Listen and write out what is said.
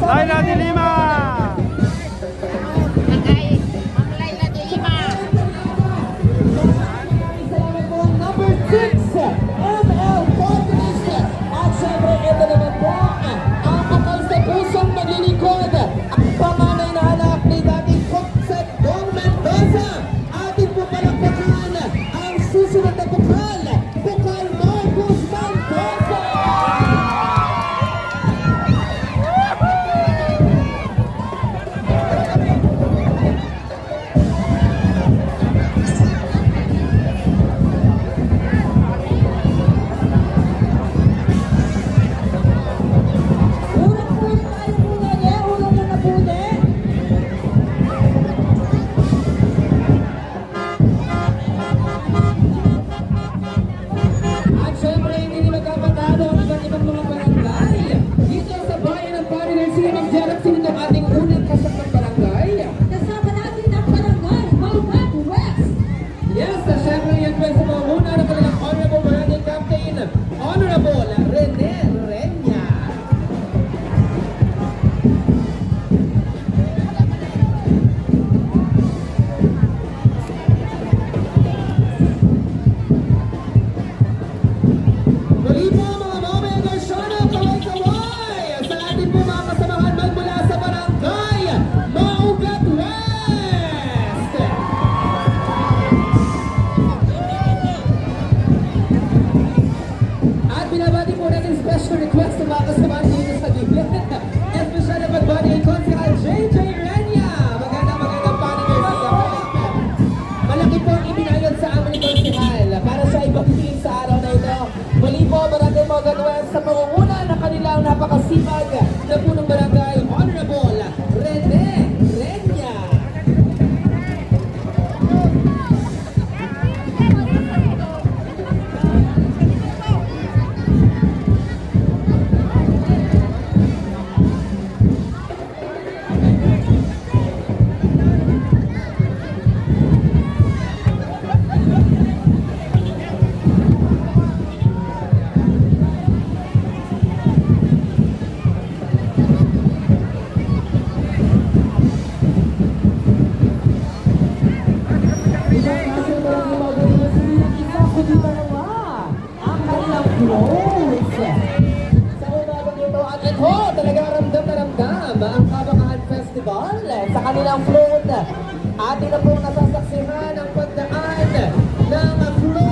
Laila de Lima. Number 6, ML Fortress. At syempre, ito naman po ang kapal sa pusong maglilingkod. Ang panganay na anak ni dating Coxet Don Mendoza. Atin po palakpakan ang susunod na bukal. Bukal Marcos Mendoza. At syempre, hindi magkapatalo ang iba't ibang mga barangay. Dito sa bayan ng Parinan, sila mag-jarap sila ng ating unang kasapang barangay. Kasama natin ang barangay, Maugat West. Yes, syempre yan po sa mga una na kanilang Honorable Barangay Captain, Honorable Rene Renya. Muli po mga Mame Garciano, kaway-kaway sa ating po mga kasamahan magmula sa barangay Maugat West. At binabati po natin special request ng mga kasamahan dito sa gilid. Espesyal na pagbati kay Konsehal JJ Renya. Magandang panig sa kapatid. Malaki po ang ibinayad sa amin ni Konsehal para siya ipakitin sa araw na ito. Muli po, Barangay Maugat West sa pangunguna ng kanilang napakasipag na punong barangay, Honorable Rene Renya. Isang kaso ng Barangay Maugat West, hindi lang isa kundi dalawa ang kanilang close. Sa unabang ito at ito, talaga ramdam na ramdam ang Kabakahan Festival sa kanilang float. Atin na pong nasasaksihan ang pagdaan ng float